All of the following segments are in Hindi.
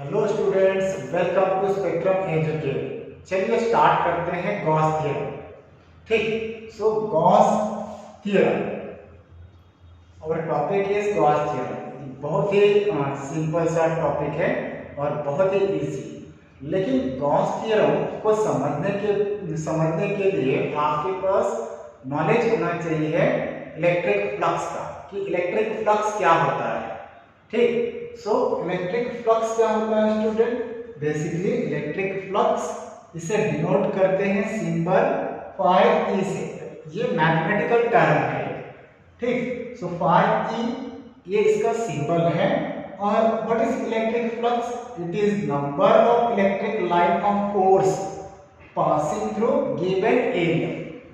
Hello students, welcome to Spectrum Educate. चलिए स्टार्ट करते हैं गॉस थ्योरम। ठीक, सो गॉस थ्योरम और टॉपिक इज गॉस थ्योरम। बहुत ही सिंपल सा टॉपिक है और बहुत ही इजी। लेकिन गॉस थ्योरम को समझने के लिए आपके पास नॉलेज होना चाहिए इलेक्ट्रिक फ्लक्स का, कि इलेक्ट्रिक फ्लक्स क्या होता है। ठीक, सो इलेक्ट्रिक फ्लक्स क्या होता है स्टूडेंट? बेसिकली इलेक्ट्रिक फ्लक्स इसे डिनोट करते हैं सिंबल फाई ई से। ये मैथमेटिकल टर्म है। ठीक, सो फाई ई ये इसका सिंबल है। और what is electric flux? It is number of electric line of force passing through given area.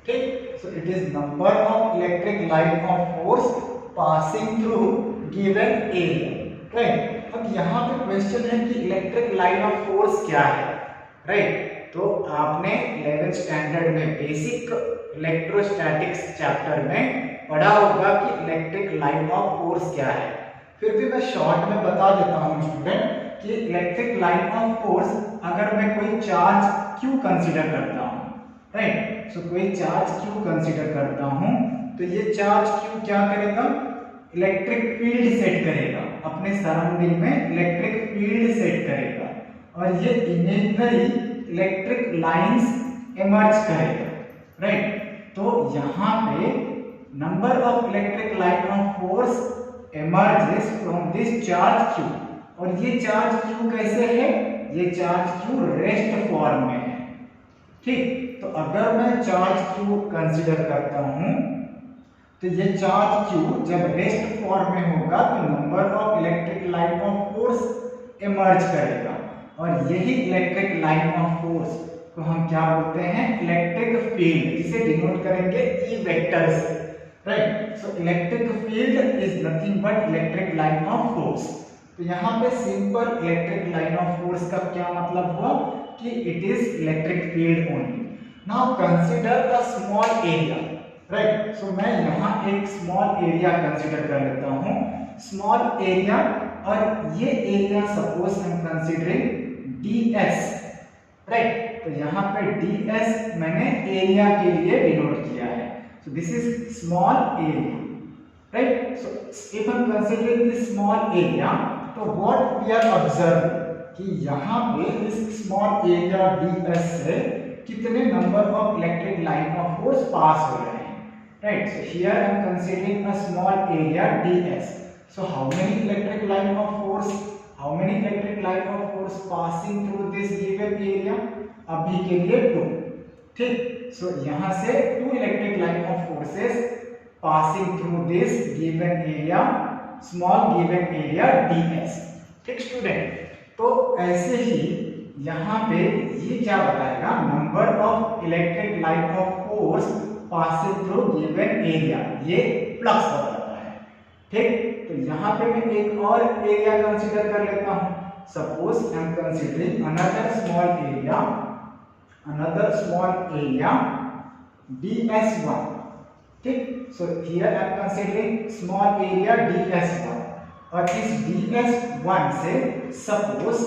ठीक, so it is number of electric line of force passing through given area. Right, अब यहाँ पे क्वेश्चन है कि इलेक्ट्रिक लाइन ऑफ फोर्स क्या है। राइट, तो आपने 11th स्टैंडर्ड में बेसिक इलेक्ट्रोस्टैटिक्स चैप्टर में पढ़ा होगा कि इलेक्ट्रिक लाइन ऑफ फोर्स क्या है। फिर भी मैं शॉर्ट में बता देता हूँ स्टूडेंट कि इलेक्ट्रिक लाइन ऑफ फोर्स, अगर मैं कोई चार्ज Q कंसीडर करता हूँ, राइट, सो कोई चार्ज Q कंसीडर करता हूँ, तो ये चार्ज Q क्या करेगा? इलेक्ट्रिक फील्ड सेट करेगा, अपने सराउंडिंग में इलेक्ट्रिक फील्ड सेट करेगा और ये इमेजिनरी इलेक्ट्रिक लाइंस इमर्ज करेगा। राइट, तो यहाँ पे number of electric line of force emerges from this charge Q। और ये चार्ज Q कैसे है? ये चार्ज Q रेस्ट फॉर्म में है। ठीक, तो अगर मैं चार्ज Q कंसीडर करता हूं, तो ये चार्ज Q जब रेस्ट फॉर्म में होगा तो number of electric line of force emerge करेगा। और यही इलेक्ट्रिक लाइन ऑफ फोर्स को हम क्या बोलते हैं? इलेक्ट्रिक फील्ड, जिसे डिनोट करेंगे E वेक्टर से। Right, so electric field is nothing but electric line of force. तो यहाँ पे simple electric line of force का क्या मतलब हुआ कि it is electric field only. Now consider a small area. Right, so मैं यहाँ एक स्मॉल एरिया कंसीडर कर लेता हूँ। स्मॉल एरिया, और ये area suppose I am considering ds। Right, तो यहाँ पे ds मैंने एरिया के लिए डिनोट किया है। So this is small area. Right, so if I am considering this small area, तो व्हाट वी आर ऑब्जर्व कि यहाँ पे इस स्मॉल एरिया ds से कितने number of electric line of force pass हो रहे हैं। Right, so here I am considering a small area ds. So how many electric line of force? How many electric line of force passing through this given area? अभी के लिए 2। ठीक, so यहाँ से 2 electric line of forces passing through this given area, small given area ds। ठीक स्टूडेंट, तो ऐसे ही यहाँ पे ये क्या बताएगा? Number of electric line of force passing through given area, ये फ्लक्स बताता है। ठीक, तो यहाँ पे मैं एक और एरिया कंसीडर कर लेता हूँ। Suppose I am considering another small area ds1। ठीक, so here I am considering small area ds1, और इस ds1 से suppose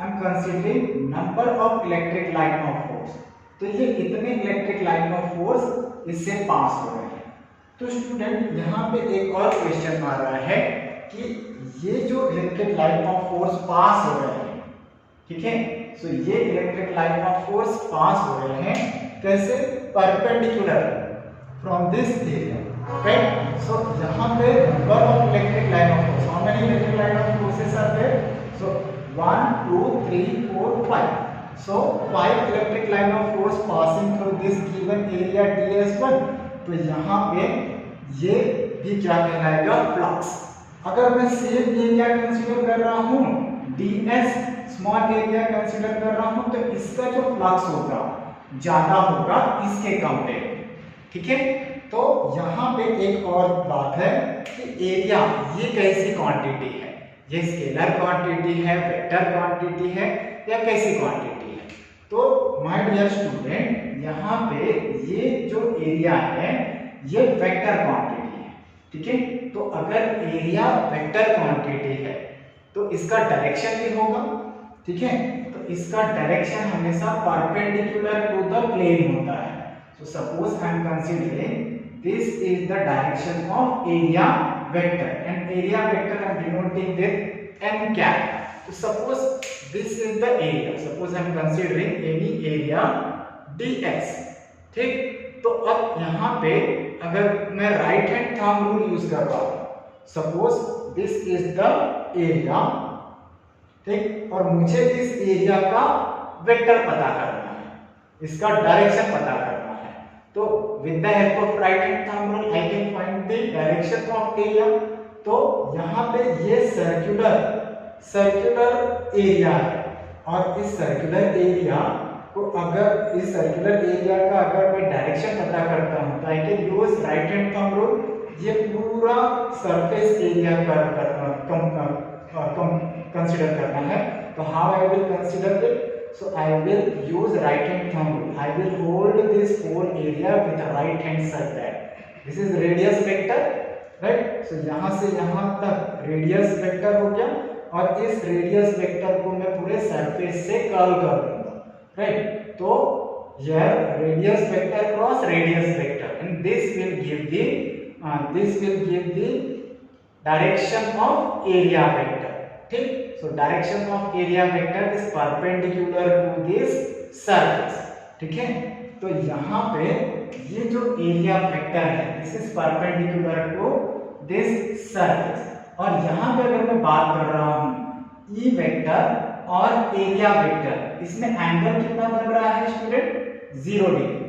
I am considering number of electric line of force. तो ये इतने इलेक्ट्रिक लाइन ऑफ फोर्स इससे पास हो रहे हैं। तो स्टूडेंट यहाँ पे एक और क्वेश्चन आ रहा है कि ये जो electric line of force pass हो रहे हैं, ठीक है, सो ये electric line of force pass हो रहे हैं कैसे? Perpendicular from this area. Right, so यहाँ पे number of electric line of force, how many electric line of forces are there? So 1 2 3 4 5। So 5 electric line of force passing through this given area ds1। तो यहाँ पे ये भी क्या कहलाएगा? फ्लक्स। अगर मैं सेम एरिया कंसीडर कर रहा हूँ ds, स्मॉल एरिया कंसीडर कर रहा हूँ, तो इसका जो फ्लक्स होगा ज्यादा होगा इसके कंपेयर। ठीक है, तो यहाँ पे एक और बात है कि एरिया ये कैसी क्वांटिटी है? ये स्केलर क्वांटिटी है, वेक्टर क्वांटिटी है, या कैसी क्वांटिटी? तो माय डियर स्टूडेंट, यहाँ पे ये जो एरिया है ये वेक्टर क्वांटिटी है। ठीक है, तो अगर एरिया वेक्टर क्वांटिटी है तो इसका डायरेक्शन भी होगा। ठीक है। तो इसका डायरेक्शन हमेशा परपेंडिकुलर टू द प्लेन होता है। So suppose I am considering this is the direction of area vector and area vector I am denoting with n cap. So suppose this is the area, suppose I am considering any area dx, ठीक। तो अब यहाँ पे अगर मैं right hand thumb rule use कर रहा हूँ, suppose this is the area, ठीक, और मुझे इस एरिया का वेक्टर पता करना है, इसका डायरेक्शन पता करना है। तो with the help of right hand thumb rule I can find the direction of area. तो यहाँ पे ये सर्कुलर एरिया है और इस सर्कुलर एरिया को अगर इस सर्कुलर एरिया का अगर मैं डायरेक्शन पता करता हूँ तो I can use right hand thumb rule, ये पूरा सरफेस एरिया कंसीडर करना है। तो how I will consider it, so I will use right hand thumb rule, I will hold this whole area with right hand such that this is radius vector, right. So यहाँ से यहाँ तक रेडियस वेक्टर हो गया और इस रेडियस वेक्टर को मैं पूरे सरफेस से कर्ल कर दूंगा, राइट। तो here radius vector cross radius vector and this will give the direction of area vector, ठीक। so direction of area vector is perpendicular to this surface, ठीक है। तो यहाँ पे ये जो एरिया वेक्टर है this is perpendicular to this surface, और यहाँ पे अगर मैं बात कर रहा हूँ ई वेक्टर और एरिया वेक्टर, इसमें एंगल कितना बन रहा है स्टूडेंट, 0 डिग्री,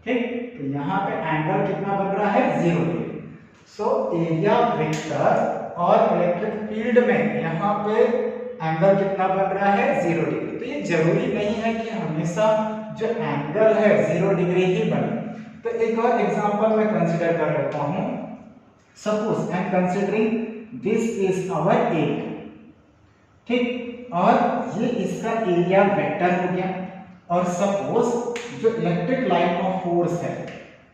ठीक। तो यहाँ पे एंगल कितना बन रहा है, 0 डिग्री। सो एरिया वेक्टर और इलेक्ट्रिक फील्ड में यहाँ पे एंगल कितना बन रहा है, 0 डिग्री। तो ये जरूरी नहीं है कि हमेशा जो एंगल है 0 डिग्री ही बने। तो एक और एग्जांपल मैं कंसीडर कर लेता हूँ, suppose I am considering this is our area, ठीक, और ये इसका एरिया वेक्टर हो गया। और सपोज जो इलेक्ट्रिक लाइन ऑफ फोर्स है,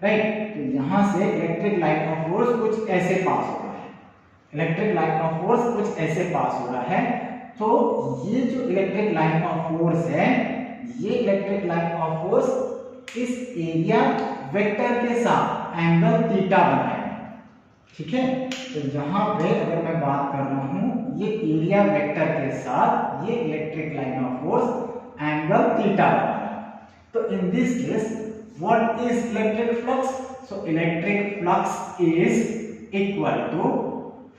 राइट, तो यहां से इलेक्ट्रिक लाइन ऑफ फोर्स कुछ ऐसे पास हो रहा है, इलेक्ट्रिक लाइन ऑफ फोर्स कुछ ऐसे पास हो रहा है। तो ये जो इलेक्ट्रिक लाइन ऑफ फोर्स है, ये इलेक्ट्रिक लाइन ऑफ फोर्स इस एरिया वेक्टर के साथ एंगल थीटा बनाएगा, ठीक है। तो यहाँ पे अगर मैं बात कर रहा हूँ ये एरिया वेक्टर के साथ ये electric line of force angle theta बना रहा है। तो in this case what is electric flux, so electric flux is equal to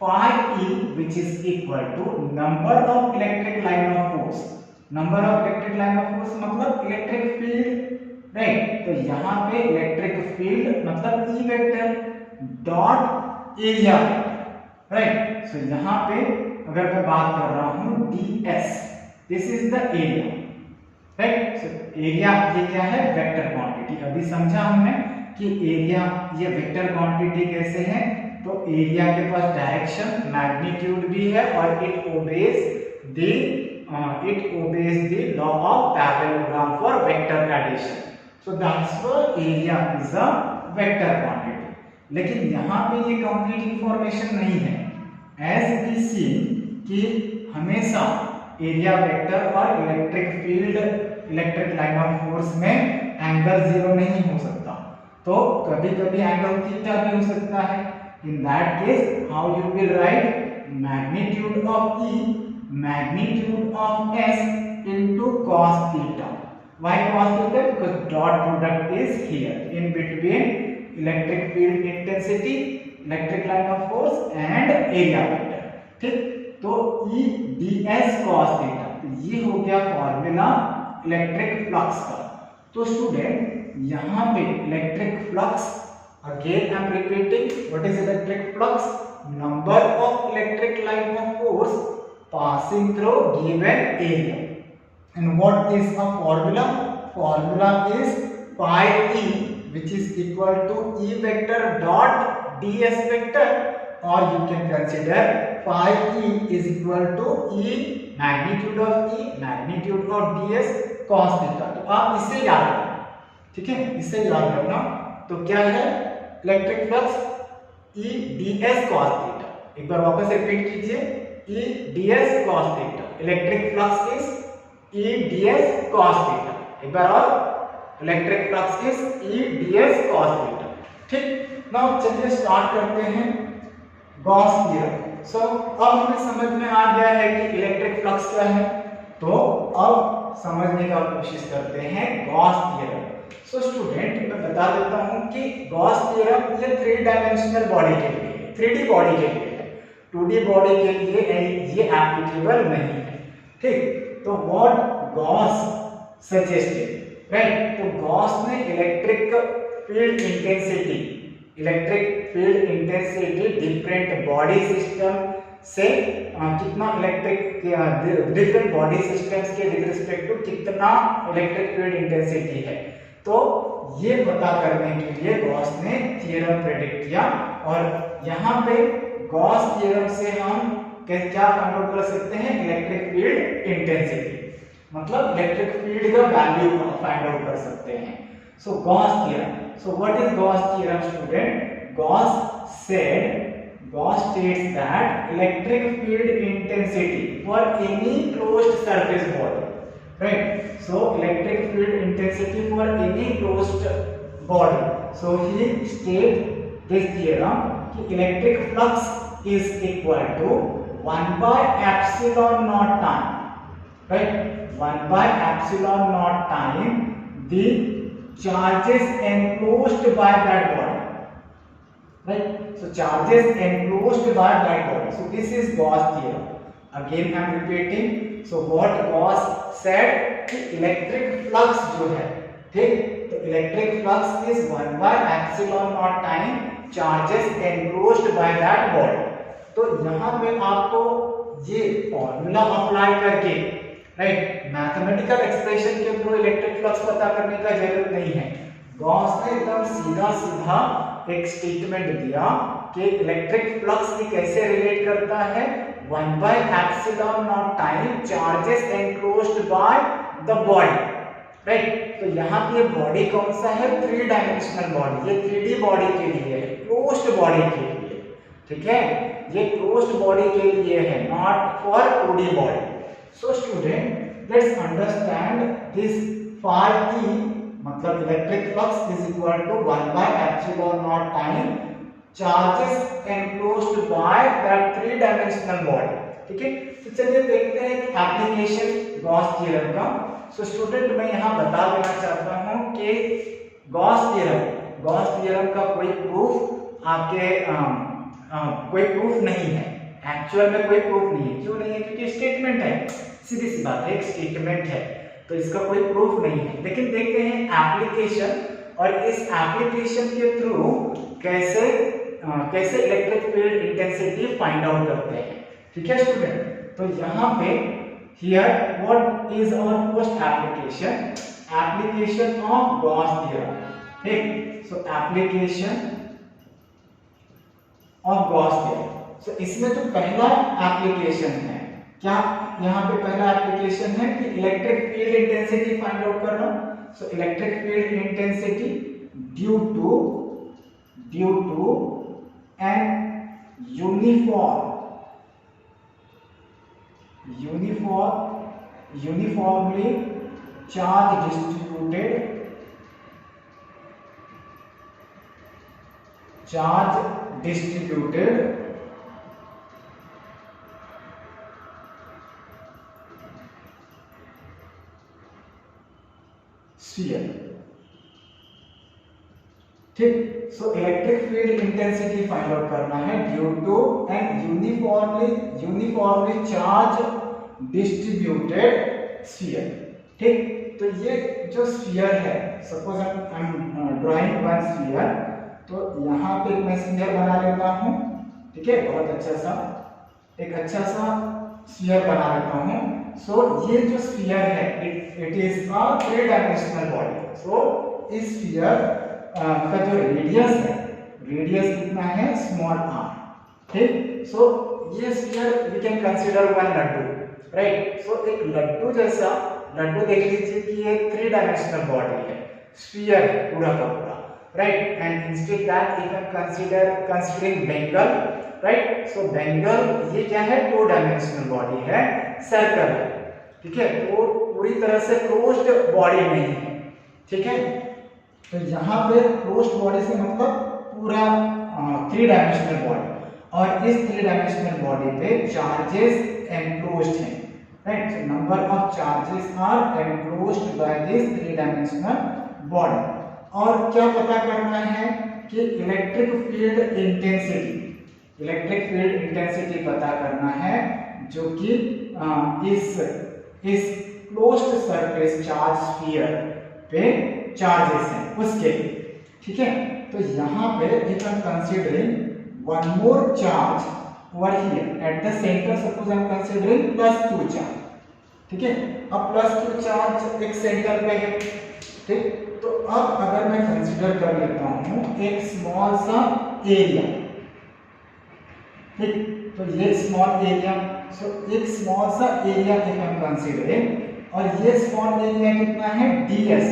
phi e which is equal to number of electric line of force, number of electric line of force मतलब इलेक्ट्रिक फील्ड, राइट। तो यहाँ पे इलेक्ट्रिक फील्ड मतलब E vector dot area, right. So यहाँ पे अगर मैं बात कर रहा हूँ ds, this is the area, right. So area ये क्या है, वेक्टर क्वांटिटी। अभी समझा हमने कि एरिया ये वेक्टर क्वांटिटी कैसे है। तो एरिया के पास डायरेक्शन मैग्नीट्यूड भी है और it obeys the law of parallelogram for vector addition. So that's why area is a vector quantity. लेकिन यहाँ पे ये कंप्लीट इंफॉर्मेशन नहीं है, एज वी सी कि हमेशा एरिया वेक्टर और electric field electric line of force में एंगल 0 नहीं हो सकता, तो कभी कभी एंगल थीटा भी हो सकता है। In that case, how you will write magnitude of E, magnitude of S into cos theta. Why cos theta? Because dot product is here in between electric field intensity, electric line of force and area vector. ठीक, तो E ds cos theta, तो ये हो गया फॉर्मूला इलेक्ट्रिक फ्लक्स का। तो स्टूडेंट यहाँ पे electric flux, again I am repeating, what is electric flux? Number of electric line of force passing through given area. And what is a formula? Formula is pi e, which is equal to E vector dot ds vector, or you can consider pi e is equal to E magnitude of E magnitude of ds cos theta। तो आप इसे याद रखना, ठीक है, इसे याद रखना। तो क्या है electric flux, E ds cos theta. एक बार वापस रिपीट कीजिए, E ds cos theta. Electric flux is E ds cos theta. एक बार और, electric flux is E ds cos theta. ठीक, नाउ चलिए स्टार्ट करते हैं गॉस थ्योरम। सो अब हमें समझ में आ गया है कि इलेक्ट्रिक फ्लक्स क्या है, तो अब समझने का कोशिश करते हैं गॉस थ्योरम। सो स्टूडेंट मैं बता देता हूं कि गॉस थ्योरम ये 3 डायमेंशनल बॉडी के लिए, 3D बॉडी के लिए है, 2D बॉडी के लिए ये एप्लीकेबल नहीं है। ठीक, तो व्हाट गॉस सजेस्टेड, राइट, तो गॉस ने electric field intensity different body system से कितना इलेक्ट्रिक डिफरेंट बॉडी सिस्टम्स के विद रिस्पेक्ट टू कितना इलेक्ट्रिक फील्ड इंटेंसिटी है, तो ये पता करने के लिए गॉस ने थ्योरम प्रेडिक्ट किया। और यहाँ पे गॉस थ्योरम से हम क्या फाइंड आउट कर सकते हैं, इलेक्ट्रिक फील्ड इंटेंसिटी, मतलब इलेक्ट्रिक फील्ड का वैल्यू फाइंड आउट कर सकते हैं। So Gauss theorem, so what is Gauss theorem student? Gauss states that electric field intensity for any closed surface body, right? So electric field intensity for any closed body. So he state this theorem कि electric flux is equal to 1 by epsilon naught time, right? 1 by epsilon naught time the charges enclosed by that body. Right, so charges enclosed by that body. So this is Gauss theorem. Again I am repeating. So what Gauss said कि इलेक्ट्रिक फ्लक्स जो है, ठीक, तो electric flux is 1 by epsilon naught time charges enclosed by that body. तो यहाँ पे आपको ये फॉर्मूला अप्लाई करके, राइट, मैथमेटिकल एक्सप्रेशन के थ्रू इलेक्ट्रिक फ्लक्स पता करने का जरूरत नहीं है। गॉस ने एकदम सीधा सीधा एक स्टेटमेंट दिया कि इलेक्ट्रिक फ्लक्स की कैसे रिलेट करता है, 1 by epsilon naught time charges enclosed by the body, right. तो यहाँ पे बॉडी कौन सा है, 3 डायमेंशनल बॉडी, ये 3D बॉडी के लिए है, क्लोज्ड बॉडी के लिए, ठीक है, ये क्लोज्ड बॉडी के लिए है, not for 2D body. So student let's understand this phi e, मतलब electric flux is equal to 1 by epsilon naught time charges enclosed by that 3 dimensional body, ठीक है। तो चलिए देखते हैं एप्लीकेशन गॉस थ्योरम का। सो स्टूडेंट मैं यहाँ बता देना चाहता हूँ कि गॉस थ्योरम का कोई प्रूफ आपके कोई प्रूफ नहीं है, एक्चुअल में कोई प्रूफ नहीं है। क्यों नहीं है? क्योंकि स्टेटमेंट है, सीधी सी बात है, एक स्टेटमेंट है, तो इसका कोई प्रूफ नहीं है। लेकिन देखते हैं एप्लीकेशन, और इस एप्लीकेशन के थ्रू कैसे electric field intensity find out करते हैं, ठीक है स्टूडेंट। तो यहाँ पे here what is our first application of Gauss theorem, ठीक। So application of Gauss theorem, so इसमें जो पहला एप्लीकेशन है, क्या यहाँ पे पहला एप्लीकेशन है कि electric field intensity find out करना। So electric field intensity due to an uniformly charge distributed sphere, ठीक। So electric field intensity find out करना है due to an uniformly charge distributed sphere, ठीक। तो ये जो स्फीयर है, suppose I am drawing one sphere, तो यहाँ पे मैं स्फीयर बना लेता हूँ, ठीक है, बहुत अच्छा सा एक अच्छा सा स्फीयर बना लेता हूँ। सो ये जो स्फीयर है it is a 3 dimensional body. So इस स्फीयर का जो रेडियस है, रेडियस कितना है, स्मॉल r, ठीक। सो ये sphere we can consider one laddu, right. So एक लड्डू जैसा, लड्डू देख लीजिए कि ये 3 डायमेंशनल बॉडी है, स्फीयर है पूरा का पूरा, right. And instead that if I considering bangle, right. So bangle ये क्या है, 2 डायमेंशनल बॉडी है, सर्कल है, ठीक है। तो पूरी तरह से क्लोज्ड बॉडी नहीं है, ठीक है। तो यहाँ पे क्लोज्ड बॉडी से मतलब पूरा 3 डायमेंशनल बॉडी, और इस 3 डायमेंशनल बॉडी पे चार्जेस एनक्लोज्ड हैं, right. So number of charges are enclosed by this 3 dimensional body. और क्या पता करना है कि electric field intensity, electric field intensity पता करना है, जो कि इस क्लोज्ड सरफेस चार्ज स्फीयर पे चार्जेस हैं उसके, ठीक है। तो यहाँ पे if I am considering one more charge over here at the centre, suppose I am considering +2 charge, ठीक है। अब +2 चार्ज एक सेंटर पे है, ठीक। तो अब अगर मैं कंसीडर कर लेता हूं एक स्मॉल सा एरिया, ठीक। तो ये स्मॉल एरिया, सो एक स्मॉल सा area if I am considering, और ये स्मॉल एरिया कितना है ds,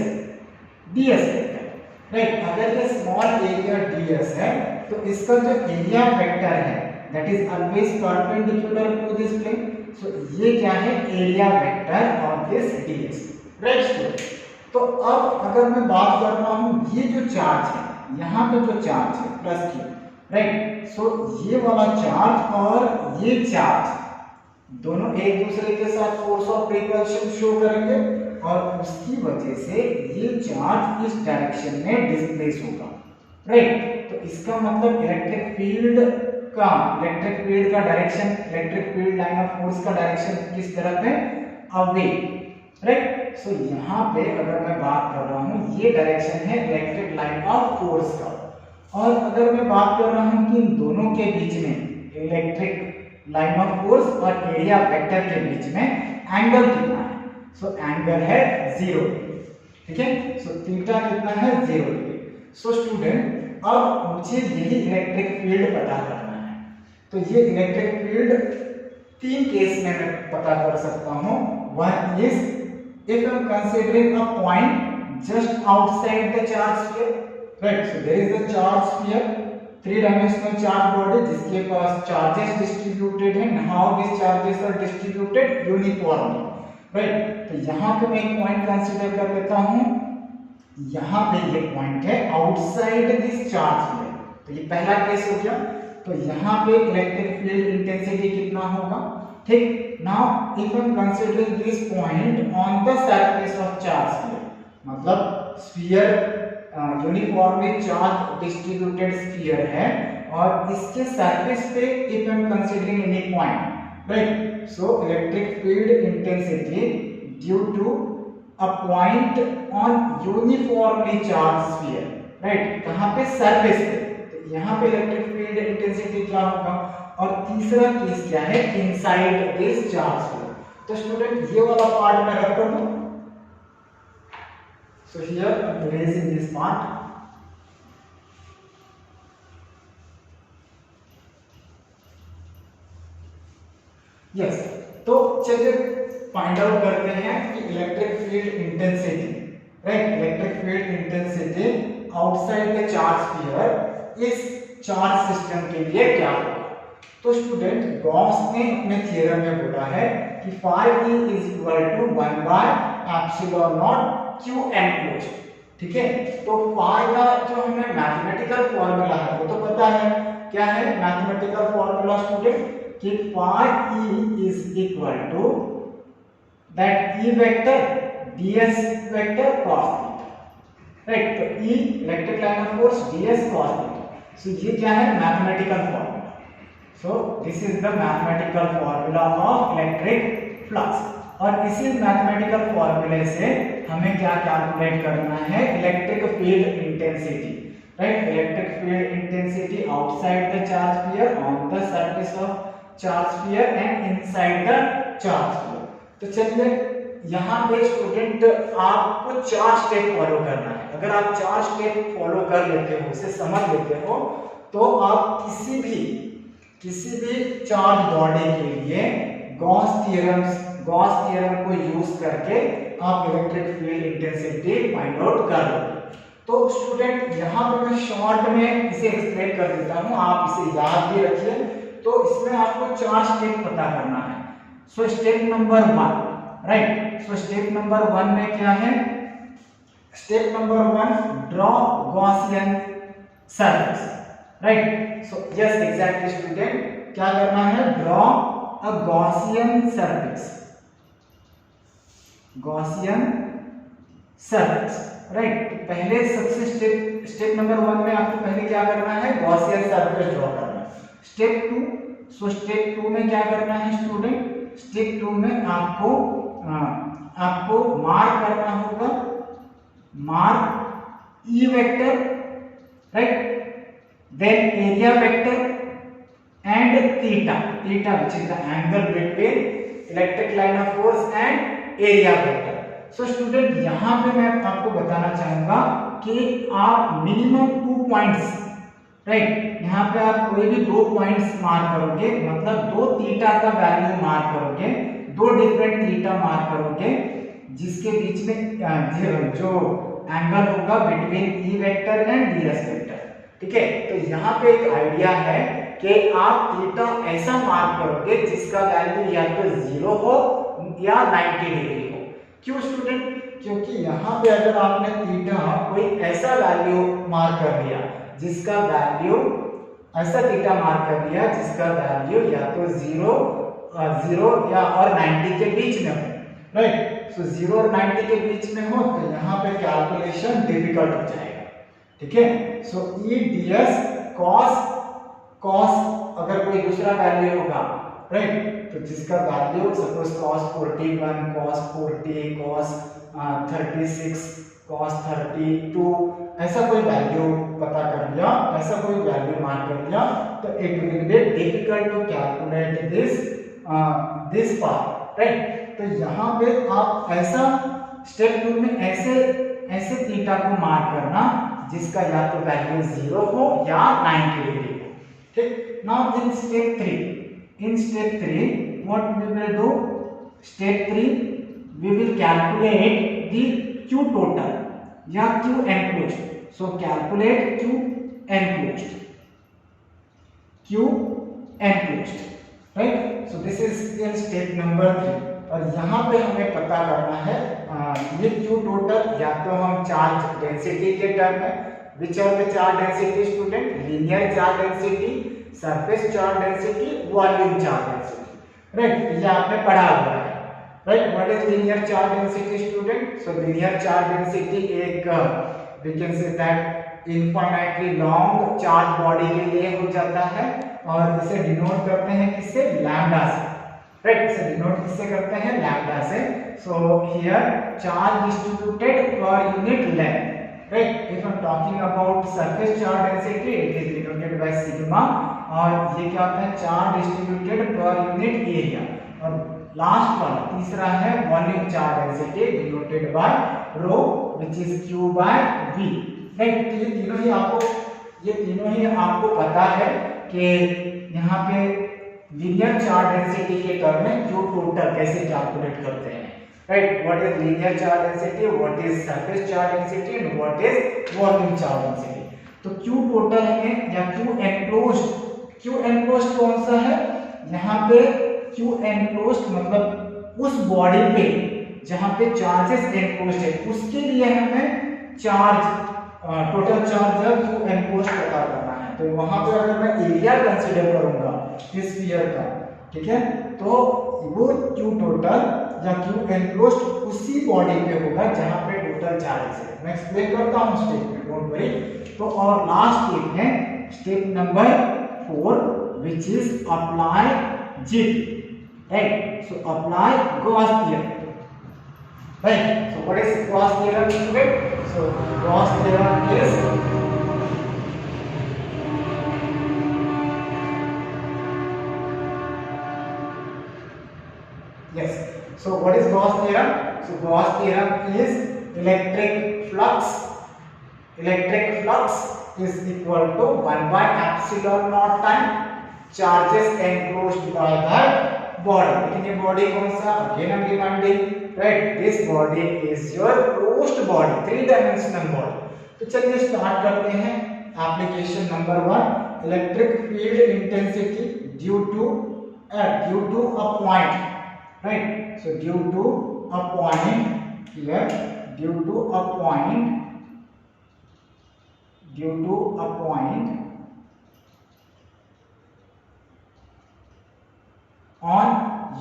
राइट। अगर ये स्मॉल एरिया ds है तो इसका जो एरिया वेक्टर है that is always perpendicular to this plane, so ये क्या है area vector of this ds, right. तो अब अगर मैं बात कर रहा हूं ये जो चार्ज है, यहाँ पे जो चार्ज है +q, राइट। सो ये वाला चार्ज और ये चार्ज दोनों एक दूसरे के साथ फोर्स ऑफ रिपल्शन शो करेंगे, और उसकी वजह से ये चार्ज इस डायरेक्शन में डिस्प्लेस होगा, राइट। तो इसका मतलब इलेक्ट्रिक फील्ड का direction, electric field line of force का डायरेक्शन किस तरफ है, अवे, राइट। सो यहाँ पे अगर मैं बात कर रहा हूँ ये डायरेक्शन है इलेक्ट्रिक लाइन ऑफ फोर्स का, और अगर मैं बात कर रहा हूँ कि इन दोनों के बीच में इलेक्ट्रिक लाइन ऑफ फोर्स और एरिया वेक्टर के बीच में एंगल कितना है, सो एंगल है 0, ठीक है। सो थीटा कितना है 0 डिग्री। सो स्टूडेंट अब मुझे यही इलेक्ट्रिक फील्ड पता करना है, तो ये इलेक्ट्रिक फील्ड 3 केस में मैं पता कर सकता हूँ। One is if I am considering a point just outside the charge sphere, right? So there is a charge sphere, 3-dimensional charge body जिसके पास charges distributed हैं. How these charges are distributed uniformly, right? तो यहाँ पे मैं एक point consider कर लेता हूँ. यहाँ पे ये point है outside this charge sphere. तो ये पहला केस हो गया. तो यहाँ पे इलेक्ट्रिक फील्ड इंटेंसिटी कितना होगा, ठीक. Now if I am considering this point on the surface of charge sphere, मतलब sphere uniformly charge distributed sphere है और इसके surface पे if I am considering any point, right? So electric field intensity due to a point on uniformly charged sphere, right? कहाँ पे surface पे, तो यहाँ पे इलेक्ट्रिक फील्ड इंटेंसिटी क्या होगा. और तीसरा केस क्या है, इनसाइड दिस चार्ज स्फीयर. तो स्टूडेंट ये वाला पार्ट मैं रख कर दूं. So here I M erasing this part. Yes, तो चलिए फाइंड आउट करते हैं कि electric field intensity, right, electric field intensity outside the charge sphere इस चार्ज सिस्टम के लिए क्या होगा. तो स्टूडेंट गॉस ने अपने थ्योरम में बोला है कि phi E is equal to 1 by epsilon naught q enclosed. ठीक है, तो phi का जो हमें मैथमेटिकल फॉर्मूला है वो तो पता है. क्या है मैथमेटिकल फॉर्मूला स्टूडेंट, कि phi E is equal to that E vector ds vector cos theta, right. तो E electric line of force ds cos theta. सो ये क्या है mathematical formula. So this is the mathematical formula of electric flux. और इसी मैथमेटिकल फॉर्मूले से हमें क्या कैलकुलेट करना है, electric field intensity, right. Electric field intensity outside the charge sphere, on the surface of charge sphere and inside the charge sphere. तो चलिए यहाँ पे स्टूडेंट आपको 4 स्टेप फॉलो करना है. अगर आप 4 स्टेप फॉलो कर लेते हो, उसे समझ लेते हो, तो आप किसी भी चार्ज बॉडी के लिए गॉस थ्योरम को यूज करके आप electric field intensity find out कर लो. तो स्टूडेंट यहाँ पे मैं शॉर्ट में इसे एक्सप्लेन कर देता हूँ, आप इसे याद भी रखिए. तो इसमें आपको 4 स्टेप पता करना है. So step number 1, right. So step number 1 में क्या है, step number 1 draw Gaussian surface, right. So yes exactly student, क्या करना है, draw a Gaussian surface, Gaussian surface, right. पहले सबसे स्टेप नंबर 1 में आपको पहले क्या करना है, गॉसियन सरफेस ड्रॉ करना है। स्टेप 2, सो स्टेप 2 में क्या करना है स्टूडेंट, स्टेप 2 में आपको मार्क करना होगा, mark E vector, right, then area vector and theta, theta which is the angle between electric line of force and area vector। So student यहां पे मैं आपको बताना चाहूंगा कि आप मिनिमम 2 पॉइंट्स, राइट, यहाँ पे आप कोई भी 2 पॉइंट्स मार्क करोगे, मतलब 2 थीटा का वैल्यू मार्क करोगे, 2 डिफरेंट थीटा मार्क करोगे, जिसके बीच में जो एंगल होगा between E vector and DS vector, ठीक है। तो यहाँ पे एक आइडिया है कि आप थीटा ऐसा मार्क करोगे जिसका वैल्यू या तो 0 हो या 90 डिग्री हो। क्यों स्टूडेंट, क्योंकि यहाँ पे अगर आपने थीटा कोई ऐसा वैल्यू मार्क कर दिया जिसका वैल्यू, ऐसा थीटा मार्क कर दिया जिसका वैल्यू या तो 0 या और 90 के बीच में हो, राइट। सो 0 और 90 के बीच में हो तो यहाँ पे कैलकुलेशन डिफिकल्ट हो जाएगा, ठीक है। So E D S cos अगर कोई दूसरा वैल्यू होगा, राइट, तो जिसका value suppose cos 41, cos 40, cos 36, cos 32, ऐसा कोई वैल्यू पता कर लिया, ऐसा कोई वैल्यू मार्क कर लिया, तो it will be difficult to calculate this part, right. तो यहाँ पे आप ऐसा स्टेप 2 में ऐसे थीटा को मार्क करना जिसका या तो वैल्यू 0 हो या 90 डिग्री हो, ठीक। Now in step 3 what we will do, step 3 we will calculate the q total या q enclosed। so calculate q enclosed, right। so this is in step number 3। और यहाँ पे हमें पता करना है ये q total या तो हम चार्ज डेंसिटी के टर्म में, which are the charge density student, linear charge density, surface charge density, volume charge density, right. ये आपने पढ़ा हुआ है, right. What is linear charge density student, so linear charge density एक we can say that infinitely long charge body के लिए हो जाता है, और इसे डिनोट करते हैं किससे, लैम्डा से, राइट। इसे डिनोट किससे करते हैं, लैम्डा से। So here charge distributed per unit length, right. If I am talking about surface charge density it is denoted by sigma, और ये क्या होता है, charge distributed per unit area. और लास्ट वाला तीसरा है volume charge density denoted by rho which is q by v, right. तो ये तीनों ही आपको पता है कि यहाँ पे लीनियर चार्ज डेंसिटी के टर्म में q टोटल कैसे कैलकुलेट करते हैं, right. What is linear charge density, what is surface charge density and what is volume charge density. तो q टोटल है या q एनक्लोज्ड कौन सा है, यहाँ पे q एनक्लोज्ड मतलब उस बॉडी पे जहाँ पे चार्जेस एनक्लोज्ड है उसके लिए हमें चार्ज टोटल चार्ज है q एनक्लोज्ड पता करना है। तो वहां पे अगर मैं एरिया कंसीडर करूंगा इस स्फीयर का, ठीक है, तो वो q टोटल या q एनक्लोज्ड उसी बॉडी पे होगा जहाँ पे टोटल चार्जेस है। मैं एक्सप्लेन करता हूँ स्टेप में, डोंट वरी। तो और लास्ट स्टेप है step number 4 which is apply JIT, right। so apply Gauss theorem, right। so what is Gauss theorem student, so Gauss theorem is yes, so what is Gauss theorem, so Gauss theorem is electric flux is equal to 1 by epsilon naught time charges enclosed by that body। लेकिन ये बॉडी कौन सा, again I'm demanding, right, this body is your closed body, 3-dimensional body। तो चलिए स्टार्ट करते हैं। Application number 1, electric field intensity due to a point, right. So due to a point here, due to a point on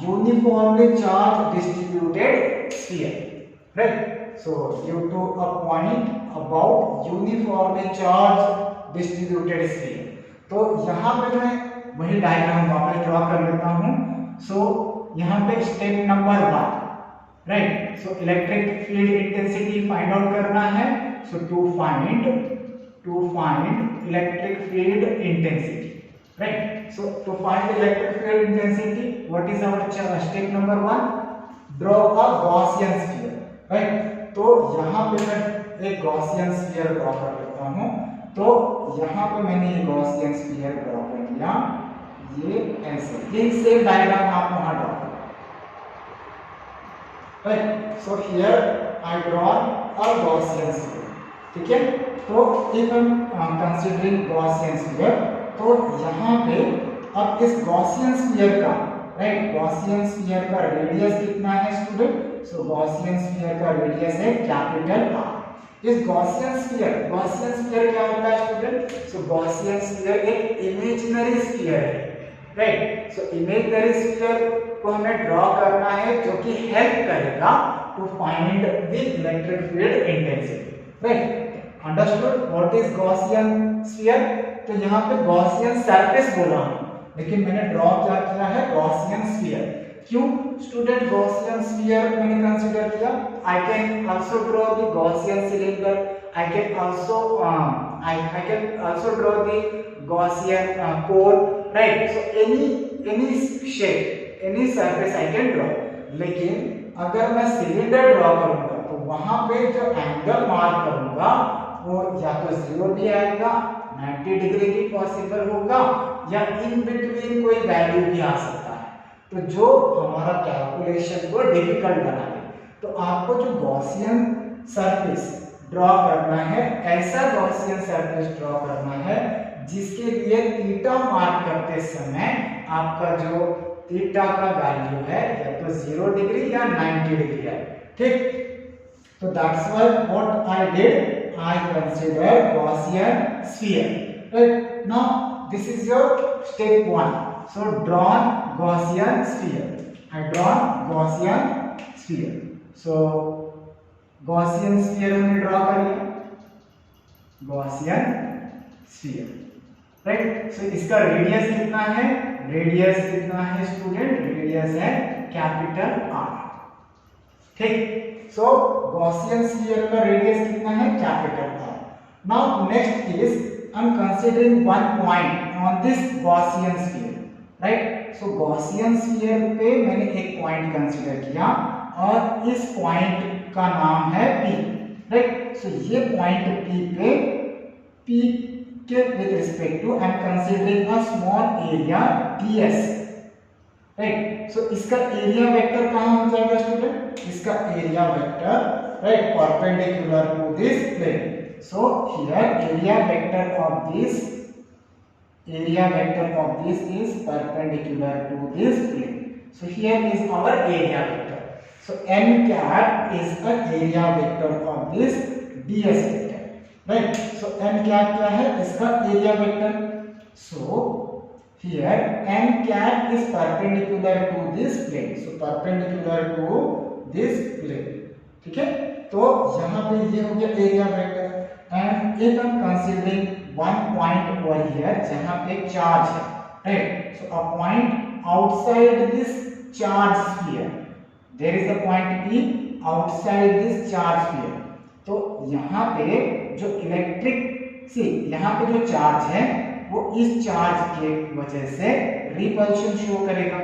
uniformly charged distributed sphere, right? So due to a point about uniformly charged distributed sphere, तो यहाँ पे मैं वही डायग्राम वापस ड्रॉ कर लेता हूँ। सो यहाँ पे step number 1, right? So electric field intensity find out करना है। So to find electric field intensity, right? So to find the electric field intensity, what is our step number 1? Draw a Gaussian sphere, right? तो यहाँ पे मैं एक Gaussian sphere ड्रॉ कर लेता हूँ। तो यहाँ पे मैंने ये Gaussian sphere ड्रॉ कर लिया, ये ऐसे, ये सेम डायग्राम आप वहाँ ड्रॉ करो, right? So here I draw a Gaussian sphere, ठीक है? तो if I'm considering Gaussian sphere, तो यहाँ पे अब इस गॉसियन स्फीयर का, राइट, गॉसियन स्फीयर का रेडियस कितना है स्टूडेंट? सो गॉसियन स्फीयर का रेडियस है कैपिटल आर। इस गॉसियन स्फीयर क्या होता है स्टूडेंट? सो गॉसियन स्फीयर एक इमेजिनरी स्फीयर है, राइट? सो इमेजिनरी स्फीयर को हमें ड्रॉ करना है जो कि हेल्प करेगा to find the electric field intensity, right? Understood what is Gaussian sphere? तो यहाँ पे गॉसियन सरफेस बोला हूँ, लेकिन मैंने ड्रॉ क्या किया है? Gaussian sphere. क्यों स्टूडेंट गॉसियन स्फीयर मैंने कंसीडर किया? I can also draw the Gaussian cylinder, I can also draw the Gaussian cone, right? So any shape, any surface I can draw. लेकिन अगर मैं सिलेंडर ड्रॉ करूंगा तो वहां पे जो एंगल मार्क करूंगा वो या तो 0 भी आएगा, 90 डिग्री भी पॉसिबल होगा, या इन बिटवीन कोई वैल्यू भी आ सकता है, तो जो हमारा कैलकुलेशन को डिफिकल्ट बना दे। तो आपको जो गॉसियन सरफेस ड्रॉ करना है, ऐसा गॉसियन सरफेस ड्रॉ करना है जिसके लिए थीटा मार्क करते समय आपका जो थीटा का वैल्यू है या तो 0 डिग्री या 90 डिग्री है, ठीक? तो that's why what I did, I consider Gaussian sphere, right? Now this is your step 1. So drawn Gaussian sphere. I drawn Gaussian sphere. So Gaussian sphere हमने ड्रॉ कर लिया, Gaussian sphere, right? So इसका रेडियस कितना है? रेडियस कितना है स्टूडेंट? रेडियस है कैपिटल R, ठीक? So Gaussian sphere का रेडियस कितना है? Capital R. Now next is I'm considering one point on this Gaussian sphere, right? So Gaussian sphere पे मैंने एक पॉइंट कंसीडर किया और इस पॉइंट का नाम है P, right? So ये पॉइंट P पे P के with respect to I'm considering a small area ds, right? So इसका एरिया वेक्टर कहाँ हो जाएगा स्टूडेंट? इसका area vector, right, perpendicular to this plane. So here area vector of this is perpendicular to this plane. So here is our area vector. So n cap is the area vector of this ds vector, right? So n cap क्या है? इसका area vector. So here n cap is perpendicular to this plane, so perpendicular to this plane, ठीक है? तो यहाँ पे ये हो गया area vector. And if I'm considering one point over here जहाँ पे चार्ज है, right? So a point outside this charge sphere, there is a point P outside this charge sphere। तो यहाँ पे जो यहाँ पे जो चार्ज है वो इस चार्ज के वजह से रिपल्शन शो करेगा,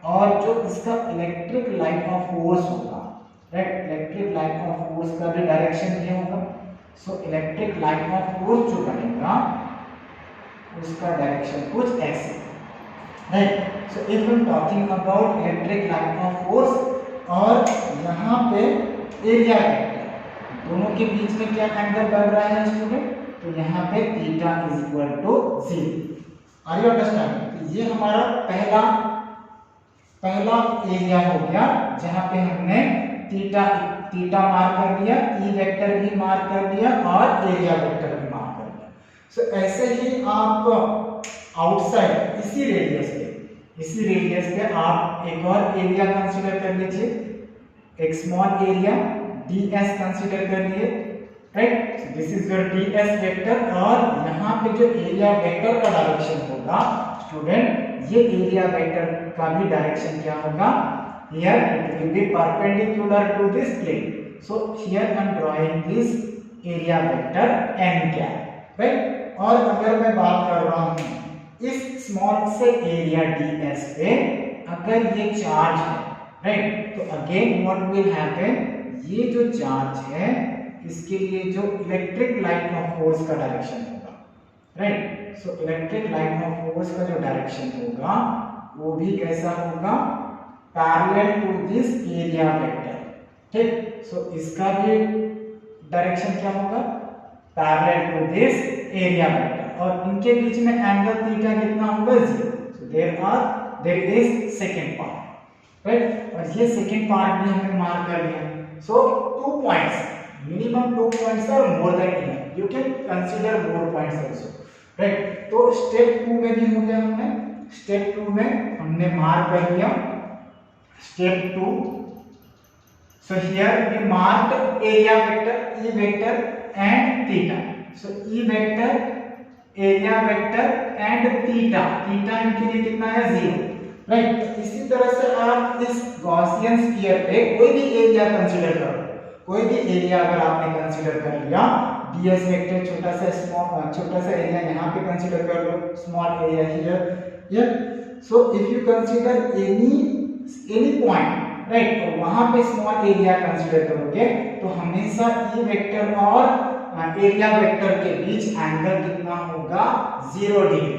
और जो इसका इलेक्ट्रिक लाइन ऑफ फोर्स होगा, right, electric line of force का भी डायरेक्शन ये होगा। So electric line of force जो बनेगा उसका डायरेक्शन कुछ ऐसे, right? So if we are talking about electric line of force और यहाँ पे एरिया वेक्टर, दोनों के बीच में क्या एंगल बन रहा है स्टूडेंट? तो यहाँ पे theta is equal to 0। Are you understand? तो ये हमारा पहला एरिया हो गया जहाँ पे हमने थीटा थीटा मार्क कर दिया, ई वेक्टर भी मार्क कर दिया और एरिया वेक्टर भी मार्क कर दिया। सो ऐसे ही आप आउटसाइड इसी रेडियस पे आप एक और एरिया कंसीडर कर लीजिए, एक स्मॉल एरिया ds कंसीडर कर लिए, right. This is your ds vector और यहाँ पे जो एरिया वेक्टर का डायरेक्शन होगा स्टूडेंट, ये एरिया वेक्टर का भी डायरेक्शन क्या होगा, here it will be perpendicular to this plane. So here I am drawing this area vector n cap, right। और अगर मैं बात कर रहा हूँ इस स्मॉल से एरिया ds पे अगर ये चार्ज है, राइट, तो अगेन व्हाट विल हैपन, ये जो चार्ज है इसके लिए जो इलेक्ट्रिक लाइन ऑफ फोर्स का डायरेक्शन होगा, right. So electric line of force का जो डायरेक्शन होगा वो भी कैसा होगा, parallel to this area vector, ठीक। सो इसका भी डायरेक्शन क्या होगा, parallel to this area vector और इनके बीच में एंगल थीटा कितना होगा, 0। So there is second part, right. और ये सेकंड पार्ट भी हमने मार्क कर लिया। सो 2 पॉइंट्स, मिनिमम 2 पॉइंट्स और more than enough, you can consider more points also, right. तो स्टेप 2 में भी हो गया, स्टेप 2 में हमने मार्क कर लिया step 2. So here we marked area vector, E vector and theta. So E vector, area vector and theta. Theta इनके लिए कितना है, 0, राइट। इसी तरह से आप इस गॉसियन स्फीयर पे कोई भी एरिया कंसीडर करो, कोई भी एरिया अगर आपने कंसीडर कर लिया, ds वेक्टर छोटा सा एरिया यहाँ पे कंसीडर कर लो, small area here, so if you consider any point, right, और वहां पे स्मॉल एरिया कंसीडर करोगे तो हमेशा ई वेक्टर और एरिया वेक्टर के बीच एंगल कितना होगा, 0 degree,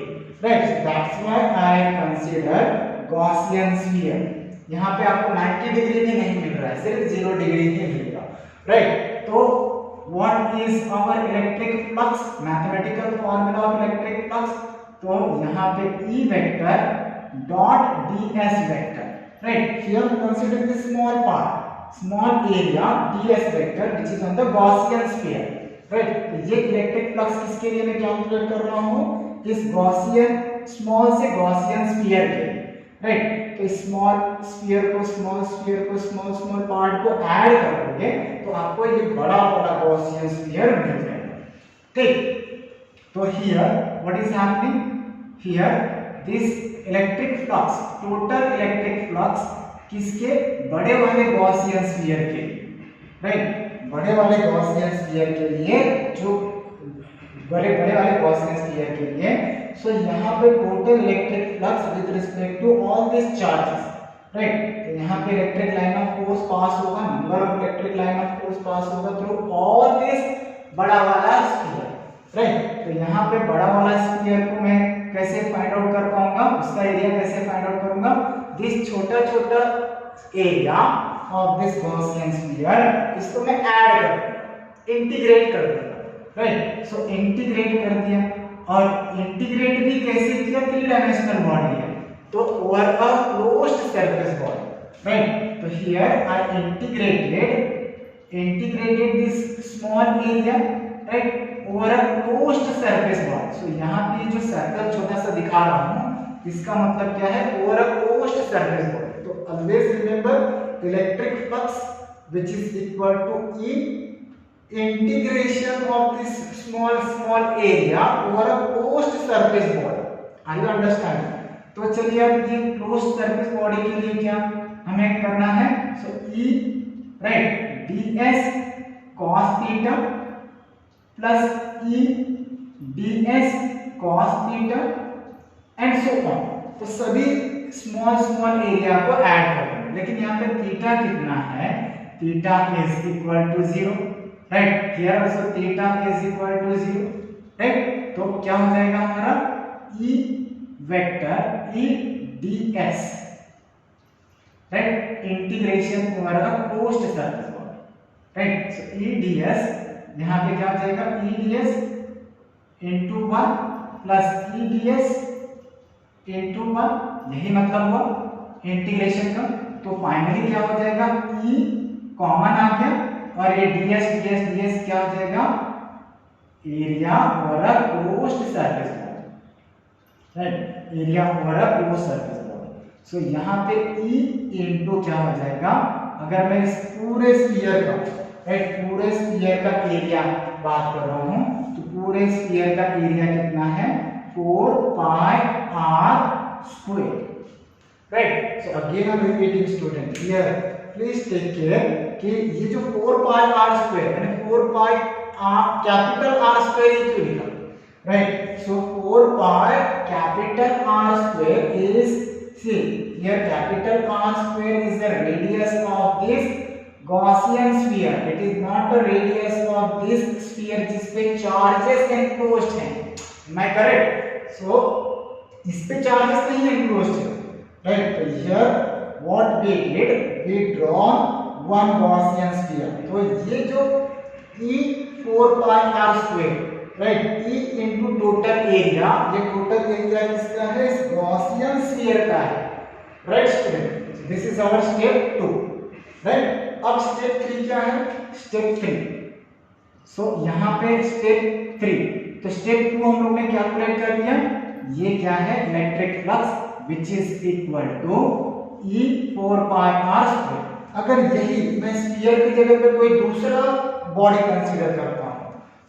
right. So that's why I consider Gaussian sphere. यहाँ पे आपको 90 डिग्री भी नहीं मिल रहा है, सिर्फ 0 डिग्री ही मिलेगा, राइट। तो what is our electric flux, mathematical formula of electric flux, तो यहाँ पे E vector dot ds vector, right, here we consider the small part, small area ds vector which is on the Gaussian sphere, right। तो ये इलेक्ट्रिक फ्लक्स किसके लिए मैं कैलकुलेट कर रहा हूँ, इस गॉसियन स्मॉल से गॉसियन स्फीयर के लिए, राइट। तो स्मॉल स्फीयर को स्मॉल पार्ट को ऐड करोगे तो आपको ये बड़ा गॉसियन स्फीयर मिल जाएगा, ठीक। तो here what is happening, here this electric flux, total electric flux किसके, बड़े वाले गॉसियन स्फीयर के लिए, राइट। बड़े वाले गॉसियन स्फीयर के लिए, जो बड़े वाले गॉसियन स्फीयर के लिए, सो यहाँ पे total electric flux with respect to all this charges, right. तो यहाँ पे electric line of force pass होगा, number of electric line of force pass होगा थ्रू ऑल दिस बड़ा वाला स्फीयर, राइट। तो यहाँ पे बड़ा वाला स्फीयर को मैं कैसे फाइंड आउट कर पाऊंगा, उसका एरिया कैसे फाइंड आउट करूंगा, दिस छोटा area of this Gaussian sphere, इसको मैं ऐड कर दूंगा, इंटीग्रेट कर दूंगा, राइट। सो इंटीग्रेट कर दिया, और इंटीग्रेट भी कैसे किया, 3 डायमेंशनल बॉडी है तो over a closed surface body, right. तो here I integrated this small area, right, over a closed surface body. So यहाँ पे जो सर्कल छोटा सा दिखा रहा हूँ इसका मतलब क्या है, over a closed surface body. तो always remember electric flux which is equal to E integration of this small area over a closed surface body. Are you understand? तो चलिए अब ये क्लोज्ड सरफेस बॉडी के लिए क्या हमें करना है, so E, right, ds cos theta plus E ds cos theta and so on. तो सभी स्मॉल एरिया को ऐड कर देंगे, लेकिन यहाँ पे थीटा कितना है, theta is equal to 0, right. Here also theta is equal to 0, right. तो क्या हो जाएगा हमारा E vector E ds, right, integration over a closed surface body, right. So E ds यहाँ पे क्या हो जाएगा, E ds into 1 plus E ds into 1, यही मतलब हुआ इंटीग्रेशन का। तो फाइनली क्या हो जाएगा, ई कॉमन आ गया और ये ds ds ds क्या हो जाएगा, एरिया और अ closed surface body, right, area और अ क्लोज्ड सरफेस बॉडी। सो यहाँ पे E इनटू क्या हो जाएगा, अगर मैं इस पूरे स्फीयर का, राइट, पूरे स्फीयर का एरिया बात कर रहा हूँ, तो पूरे स्फीयर का एरिया कितना है, 4 pi r square, right. So again I am repeating student, here please take care कि ये जो 4 पाई r स्क्वायर यानी 4 पाई कैपिटल R स्क्वायर ही क्यों लिखा, right. So 4 pi capital R square is, see here capital R square is the radius of this Gaussian sphere, it is not the radius of this sphere जिस पे charges enclosed हैं, am I correct? So इस पे charges नहीं enclosed है, right। तो here what we did, we draw one Gaussian sphere, तो ये जो E 4 pi R square, right, E into total area, ये टोटल एरिया किसका है, इस गॉसियन स्फीयर का है, right student. This is our step 2, right. अब स्टेप 3 क्या है, स्टेप 3, सो यहाँ पे स्टेप 3, तो स्टेप 2 हम लोग ने कैलकुलेट कर लिया, ये क्या है, electric flux which is equal to E 4 pi R square. अगर यही मैं स्फीयर की जगह पे कोई दूसरा बॉडी कंसीडर करता हूँ,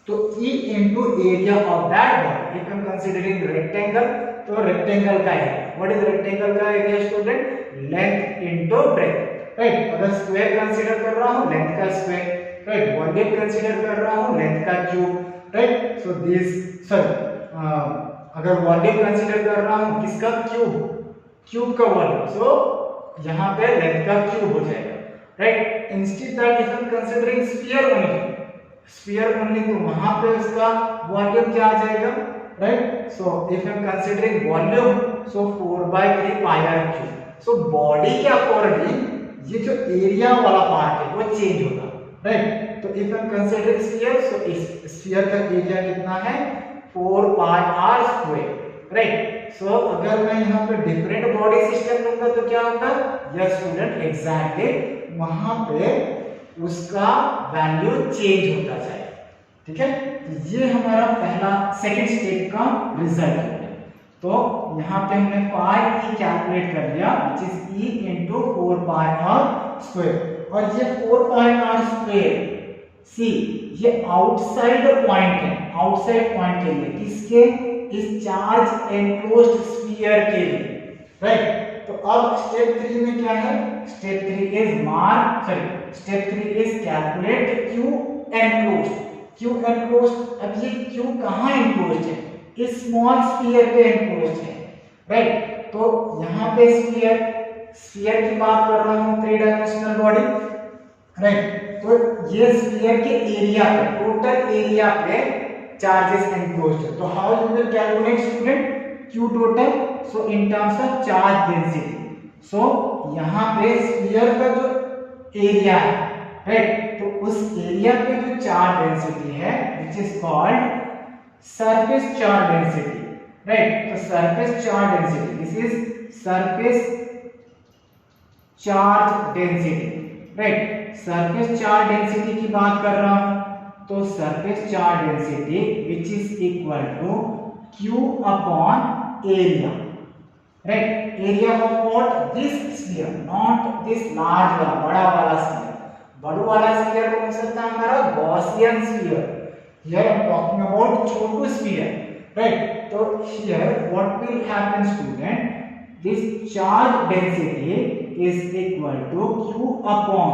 तो E into area of that body, if I am considering rectangle, तो रेक्टेंगल का एरिया, व्हाट इज रेक्टेंगल का area student, length into breadth, right. अगर स्क्वायर कंसीडर कर रहा हूं, लेंथ का स्क्वायर, राइट। वॉल्यूम कंसीडर कर रहा हूं, लेंथ का क्यूब, राइट। सो दिस अगर वॉल्यूम कंसीडर कर रहा हूं, किसका, क्यूब का वॉल्यूम, सो यहाँ पे लेंथ का क्यूब हो जाएगा, right. Instead that if I am considering sphere only, तो वहां पे उसका वॉल्यूम क्या आ जाएगा, right. So if I am considering volume, so 4/3 pi r cube. So body के अकॉर्डिंग ये जो एरिया वाला पार्ट है वो चेंज होगा, राइट। तो if I am considering sphere, so इस स्फीयर का एरिया कितना है, 4 pi r square, right. So अगर मैं यहाँ पे डिफरेंट बॉडी सिस्टम लूंगा तो क्या होगा, यस स्टूडेंट, एग्जैक्टली वहां पे उसका वैल्यू चेंज होता जाए, ठीक है। तो ये हमारा पहला सेकंड स्टेप का रिजल्ट है। तो यहाँ पे हमने पाई E कैलकुलेट कर लिया, which is E into 4 pi r square, और ये 4 pi r स्क्वायर, सी ये आउटसाइड पॉइंट है, आउटसाइड पॉइंट के लिए, किसके, इस चार्ज एनक्लोज्ड स्फीयर के लिए, राइट। तो अब स्टेप 3 में क्या है, step 3 is step 3 is calculate Q enclosed, Q enclosed. अब ये Q कहाँ एनक्लोज्ड है, इस स्मॉल स्फीयर पे एनक्लोज्ड है, राइट। तो यहाँ पे स्फीयर की बात कर रहा हूँ, 3 डायमेंशनल बॉडी, राइट। तो ये स्फीयर के एरिया पे, टोटल एरिया पे चार्जेस एनक्लोज्ड है। तो how you will calculate student Q total, so in terms of charge density. So यहाँ पे स्फीयर का जो एरिया है, राइट, तो उस एरिया पे जो चार्ज डेंसिटी है which is called surface charge density, right. तो surface charge density, this is surface charge density, right. Surface charge density की बात कर रहा हूं, तो surface charge density which is equal to Q upon area, right. Area of what, this sphere, not this large वाला, बड़ा वाला स्फीयर। बड़ा वाला स्फीयर कौन सा था, हमारा Gaussian sphere. Here I am talking about छोटू स्फीयर, राइट। तो here what will happen student, this charge density is equal to Q upon,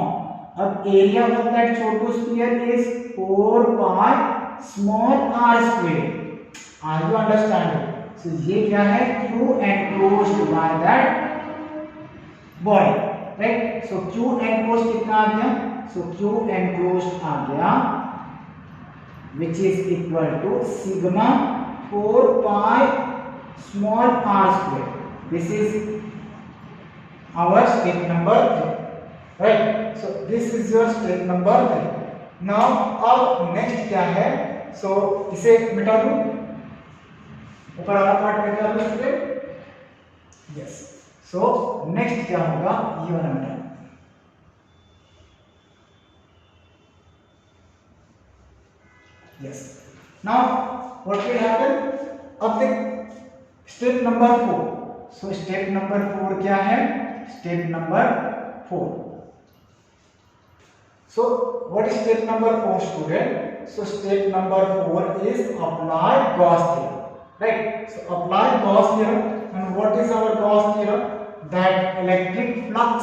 अब एरिया ऑफ दैट छोटू sphere is 4 pi small r square, are you understanding? So ये क्या है, Q enclosed by that body, right? So Q enclosed कितना आ गया, so Q enclosed आ गया which is equal to sigma 4 pi small r square. This is our step number 3, right? So this is your step number 3. Now अब next क्या है, so इसे मिटा दूं, ऊपर वाला पार्ट मिटा दूं स्टूडेंट, यस। सो नेक्स्ट क्या होगा, ये वाला मिटा, Yes. Now what will happen? अब देख step number 4. So step number 4 क्या है? Step number 4. So what is step number 4, student? So step number 4 is apply Gauss theorem, right? So apply Gauss theorem, and what is our Gauss theorem? That electric flux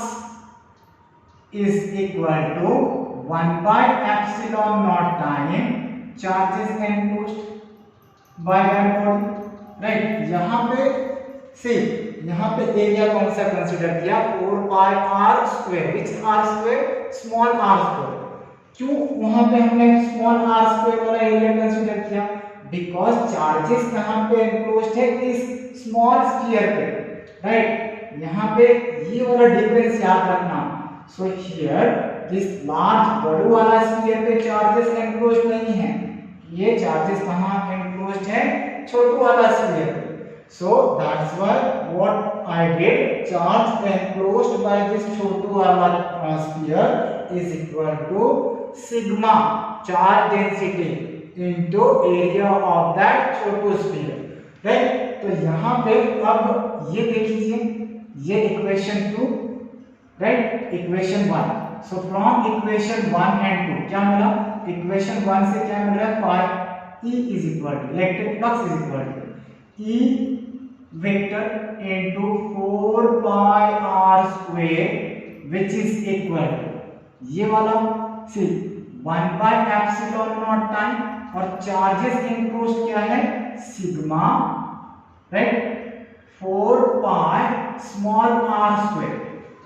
is equal to 1 by epsilon naught time charges enclosed by that body, right? यहाँ पे सिर्फ यहाँ पे एरिया कौन सा कंसीडर किया? 4 pi r square. Which r square? Small r square. क्यों वहां पे हमने स्मॉल आर स्क्वायर वाला एरिया कंसीडर किया? बिकॉज चार्जेस कहां पे एनक्लोज्ड है? इस स्मॉल स्फीयर पे, राइट? यहाँ पे ये वाला डिफरेंस याद रखना. सो हियर दिस लार्ज बड़ू वाला स्फीयर पे चार्जेस एनक्लोज्ड नहीं है. ये चार्जेस कहां एनक्लोज्ड है? छोटू वाला स्फीयर पे. So that's why what I did, charge enclosed by this छोटू वाला sphere is equal to sigma charge density into area of that Chhotu sphere, right? तो यहाँ पे अब ये देखिए, ये equation 2, right? Equation 1. So from equation 1 and 2 क्या मिला? इक्वेशन 1 से क्या मिल रहा है? phi E is equal to electric flux is equal to E vector into 4 pi r square which is equal to ये वाला सी 1 by epsilon naught टाइम और चार्जेस एनक्लोज्ड क्या है? Sigma, right? 4 pi small r square,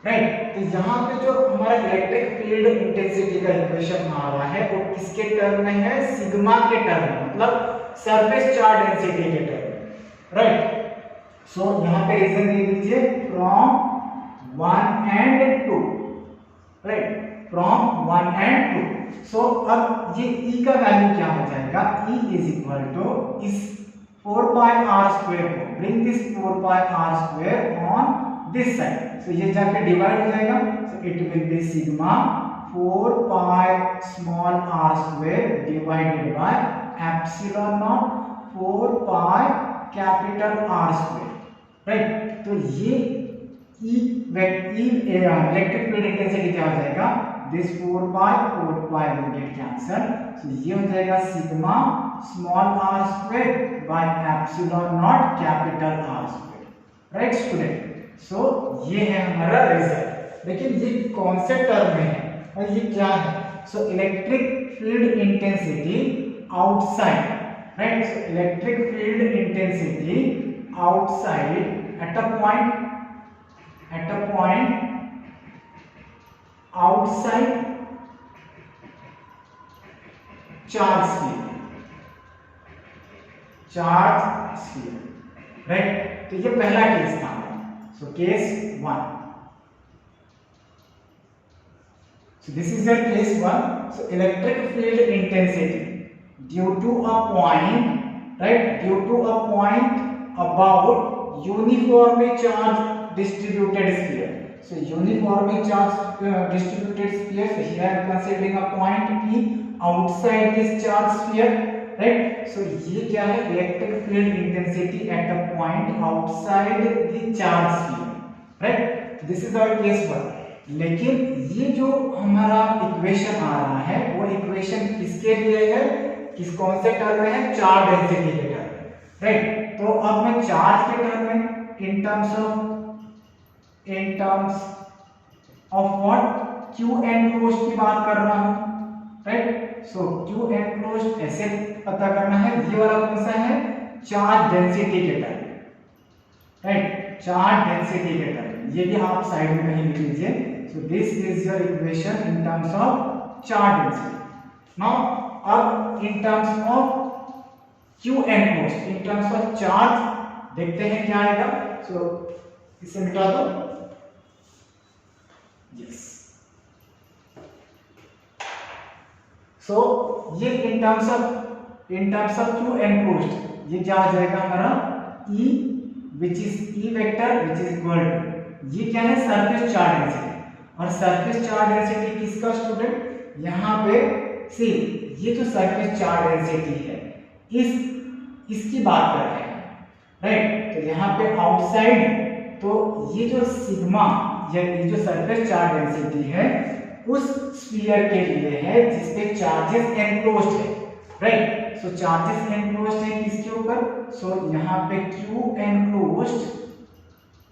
right? तो यहाँ पे जो हमारा इलेक्ट्रिक फील्ड इंटेंसिटी का इक्वेशन आ रहा है वो किसके टर्म में है? सिग्मा के टर्म में, मतलब सरफेस चार्ज डेंसिटी के टर्म में, राइट? सो यहाँ पे रीजन दे दीजिए from 1 and 2, right? From 1 and 2. सो अब ये E का वैल्यू क्या हो जाएगा? E is equal to इस 4 pi r square को, bring this 4 pi r square on this side. So ये जाके डिवाइड हो जाएगा. So it will be sigma 4 pi small r square divided by epsilon naught 4 pi capital R square, right? तो ये इलेक्ट्रिक फील्ड इंटेंसिटी क्या हो जाएगा? This 4 pi will get cancel. So ये हो जाएगा sigma small r square by epsilon naught capital R square, right student? So ये है हमारा रिजल्ट. लेकिन ये कौन से टर्म में है और ये क्या है? सो electric field intensity outside, right? So electric field intensity outside at a point outside charge sphere, right? तो ये पहला केस था. So case 1. So this is your case 1. So electric field intensity due to a point, right? Due to a point about uniformly charged distributed sphere. So uniformly charged distributed sphere. So here I am considering a point P outside this charged sphere, right? So ये क्या है? Electric field intensity at a point outside the charged sphere, right? This is our case 1. लेकिन ये जो हमारा इक्वेशन आ रहा है वो इक्वेशन किसके लिए है? किस कौन से टर्म में है? चार्ज डेंसिटी के टर्म में, राइट? तो अब मैं चार्ज के टर्म में इन terms of what? Q enclosed की बात कर रहा हूं, राइट? सो Q एनक्लोज्ड ऐसे पता करना है. ये वाला कौन सा है? चार्ज डेंसिटी के टर्म, राइट? चार्ज डेंसिटी के टर्म. ये भी आप साइड में कहीं लिख लीजिए. So this is your equation in terms of charge density. Now अब in terms of Q enclosed, in terms of charge देखते हैं क्या आएगा. सो इसे मिटा दो. यस. सो ये इन टर्म्स ऑफ Q एनक्लोज्ड ये क्या आ जाएगा हमारा? E which is E vector which is equal to, ये क्या है? Surface charge density. और सरफेस चार्ज डेंसिटी किसका स्टूडेंट? यहाँ पे सी ये जो सरफेस चार्ज डेंसिटी है इसकी बात कर रहे हैं, राइट। तो यहाँ पे आउटसाइड, तो ये जो सिग्मा या ये जो सरफेस चार्ज डेंसिटी है उस स्फीयर के लिए है जिसपे चार्जेस एनक्लोज्ड है, राइट। सो चार्जेस एनक्लोज्ड है किसके ऊपर, सो यहाँ पे Q enclosed,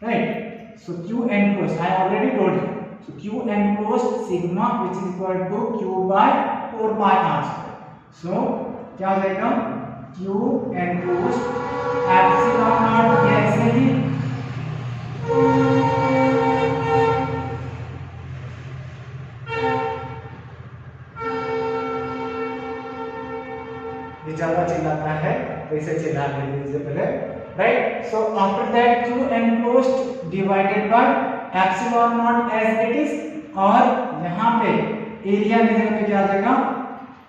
right. So Q enclosed I already told you, so Q enclosed sigma which is equal to Q by 4 pi r square. So क्या हो जाएगा, Q एनक्लोज्ड एप्सिलॉन नॉट, ये ऐसे ही ज्यादा चिल्लाता है तो इसे चिल्ला दीजिए पहले, right. So after that Q enclosed divided by epsilon naught as it is, और यहाँ पे एरिया की जगह पे क्या आ जाएगा,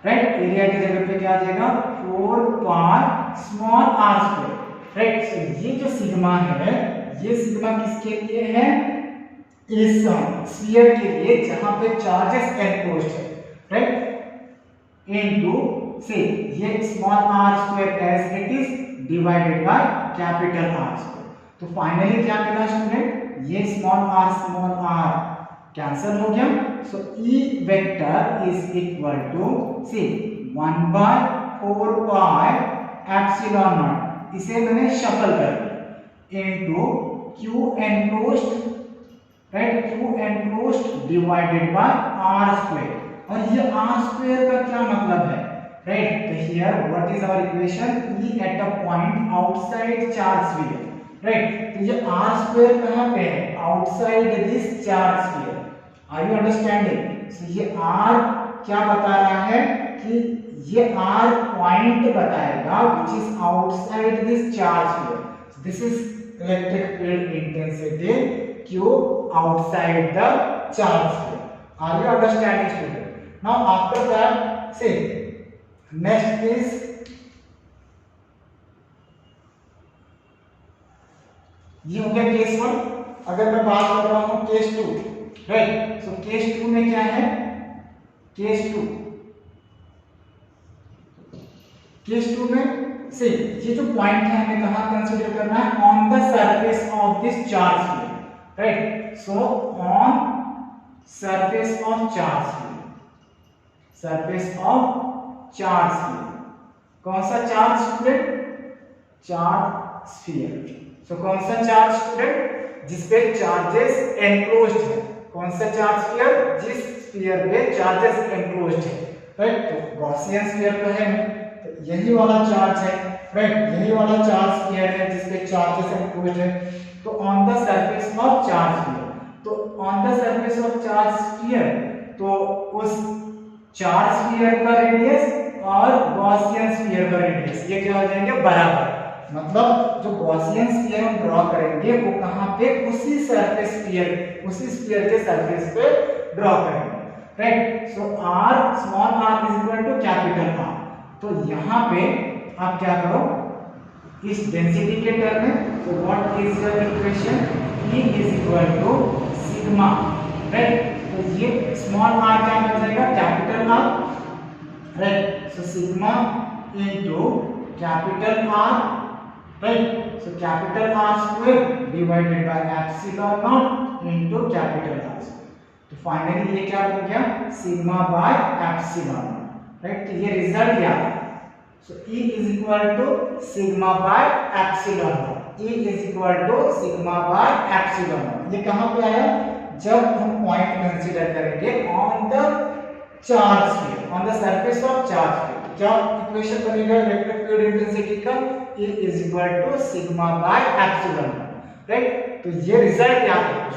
राइट। एरिया की जगह पे क्या आ जाएगा 4 pi small r square, right. So ये जो सिग्मा है, ये सिग्मा किसके लिए है, इस स्फीयर के लिए जहां पे चार्जेस एनक्लोज्ड है, राइट, इनटू से ये small r square as it is divided by capital R square. तो फाइनली क्या मिला स्टूडेंट, ये स्मॉल r कैंसिल हो गया। So E vector is equal to see 1 by 4 pi epsilon naught, इसे मैंने शफल कर दिया, into Q enclosed, right, Q enclosed divided by R square. और ये R स्क्वायर का क्या मतलब है, right? So here what is our equation, E at a point outside charge sphere, right? तो ये r square कहाँ पे है, outside this charge sphere, are you understanding? So ये r क्या बता रहा है कि ये r point बताएगा which is outside this charge sphere. So this is electric field intensity Q outside the charge sphere. Are you understanding student? Now after that say next is ये हो गया केस 1। अगर मैं बात कर रहा हूं केस 2, राइट। सो केस 2 में क्या है, केस 2 में से ये जो पॉइंट है हमें कहां कंसीडर करना है, on the surface of this charge sphere, right. So on surface of charge sphere, surface of charge sphere, कौन सा चार्ज स्टूडेंट, चार्ज स्फीयर। सो कौन सा चार्ज स्टूडेंट, जिसपे चार्जेस एनक्लोज्ड है, कौन सा चार्ज स्फीयर, जिस स्फीयर पे चार्जेस एनक्लोज्ड है, राइट। तो गॉसियन स्फीयर तो है, तो यही वाला चार्ज है, राइट, यही वाला चार्ज स्फीयर है जिसपे चार्जेस एनक्लोज्ड है। तो on the surface of charge sphere, तो on the surface of charge sphere, तो उस चार्ज स्फीयर का रेडियस और गॉसियन स्फीयर का रेडियस ये क्या हो जाएंगे, बराबर। मतलब जो गॉसियन स्फीयर हम ड्रॉ करेंगे वो कहां पे, उसी सरफेस स्फीयर, उसी स्फीयर के सरफेस पे ड्रॉ करेंगे, right. So r small r is equal to capital R। तो यहां पे आप क्या करो, इस डेंसिटी के टर्म में, तो what is your equation, E is equal to sigma, right. तो ये स्मॉल r क्या बन जाएगा, capital R, right. So sigma into capital R, right. So capital R square divided by epsilon naught into capital R square. तो फाइनली ये क्या बन गया, सिग्मा बाय एप्सिलॉन, राइट। तो ये रिजल्ट क्या है, so E is equal to sigma by epsilon, E is equal to sigma by epsilon. ये कहां पे आया, जब हम पॉइंट कंसीडर करेंगे on the charge sphere, on the surface of charge sphere. क्या इक्वेशन बनेगा इलेक्ट्रिक फील्ड इंटेंसिटी का, E is equal to sigma by epsilon, right. तो ये रिजल्ट क्या है,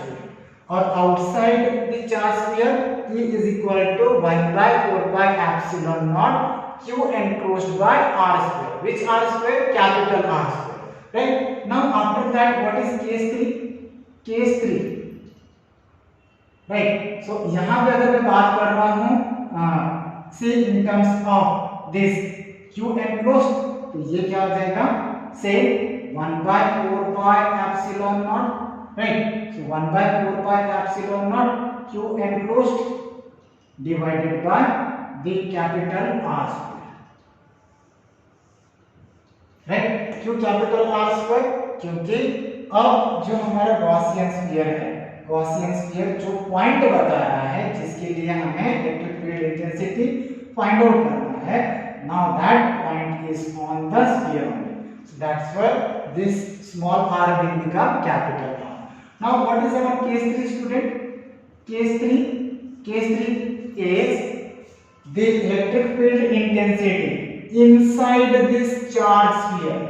और outside the charge sphere E is equal to 1 by 4 pi epsilon naught Q enclosed by R square, which R square, capital R square, right। Now after that what is case 3, case 3, right. So यहाँ पे अगर मैं बात कर रहा हूँ see in terms of this Q enclosed, तो ये क्या हो जाएगा, से 1 by 4 pi epsilon naught, right. So 1 by 4 pi epsilon naught Q enclosed divided by the capital R square, right. क्यों कैपिटल R square? क्योंकि अब जो हमारा गॉसियन स्फीयर है, गॉसियन स्फीयर जो पॉइंट बता रहा है जिसके लिए हमें electric field intensity find out करना है, now that point is on the sphere only, so that's why this small r will become capital R. Now what is our case 3 student? Case 3 is the electric field intensity inside this charge sphere,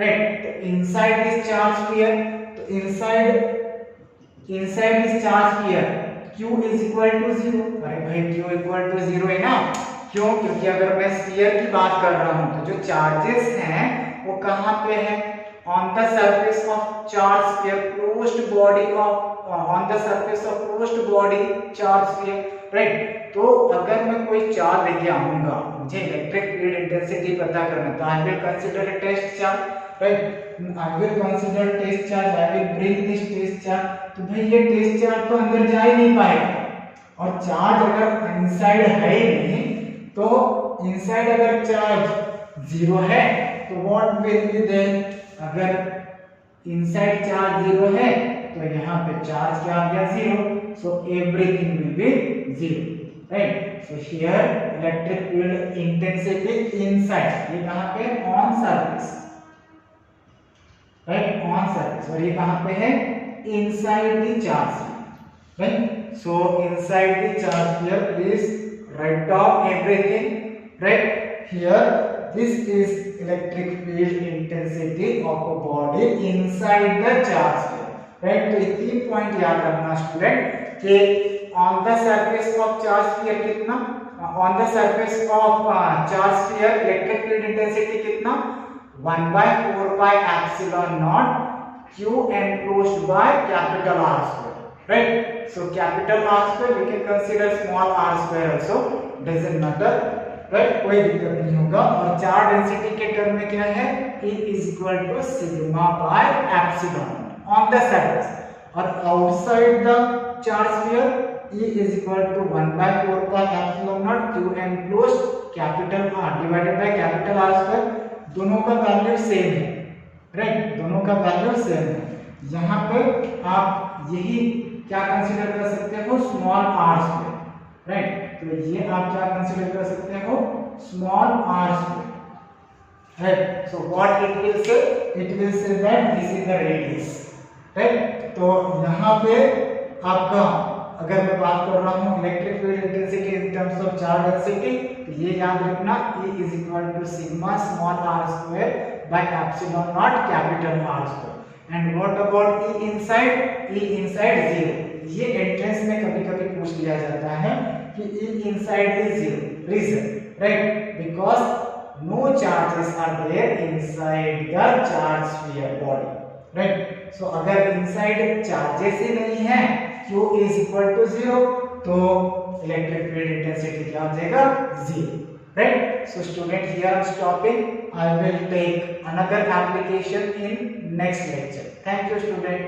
right? तो inside this charge sphere, तो inside this charge sphere q is equal to 0। अरे भाई q equal to 0 है ना, क्यों? क्योंकि अगर मैं स्फीयर की बात कर रहा हूं तो जो चार्जेस हैं वो कहां पे है? On the surface of charge sphere, closed body of on the surface of closed body charge sphere, right. तो अगर मैं कोई चार्ज लेके आऊंगा, मुझे इलेक्ट्रिक फील्ड इंटेंसिटी पता करना, तो I will consider a test charge, right. I will consider test charge, I will bring this test charge. तो भाई ये टेस्ट चार्ज तो अंदर जा ही नहीं पाएगा, और चार्ज अगर इनसाइड है ही नहीं, तो इनसाइड अगर चार्ज 0 है तो व्हाट विल बी देयर? अगर इनसाइड चार्ज 0 है तो यहाँ पे चार्ज क्या आ गया? 0, so everything will be 0, right. So here electric field intensity inside, ये कहाँ पे? On surface, right, on surface. और ये कहाँ पे है? Inside the charge, right. So inside the charge sphere, please write down everything, right? Here this is electric field intensity of a body inside the charge sphere, right? तो ये 3 पॉइंट याद रखना स्टूडेंट कि on the surface of charge sphere कितना, on the surface of charge sphere electric field intensity कितना? 1/4 pi epsilon naught q enclosed by capital R square, right? So capital R square we can consider small r square also, doesn't matter, right? कोई दिक्कत नहीं होगा। और चार्ज डेंसिटी के टर्म में क्या है? E is equal to sigma by epsilon on the surface, और outside the charge sphere E is equal to 1/4 pi epsilon naught q enclosed capital R divided by capital R square। दोनों का वैल्यू सेम है, राइट, दोनों का वैल्यू सेम है। यहाँ पे आप यही क्या कंसीडर कर सकते हो? Small r square, right. तो ये आप क्या कंसीडर कर सकते हो? Small r square, right. So what it will say? It will say that this is the radius, right. तो यहाँ पे आपका अगर मैं बात कर रहा हूँ electric field intensity in terms of charge density, तो ये याद रखना E is equal to sigma small r square by epsilon naught capital R square। And what about E inside? E inside 0। ये एंट्रेंस में कभी-कभी पूछ लिया जाता है कि E inside is 0। Reason, right? Because no charges are there inside the charge sphere body, right? So अगर inside charges ही नहीं है, Q is equal to 0, तो इलेक्ट्रिक फील्ड इंटेंसिटी क्या हो जाएगा? 0, right? So student, here I'm stopping. I will take another application in next lecture. Thank you student.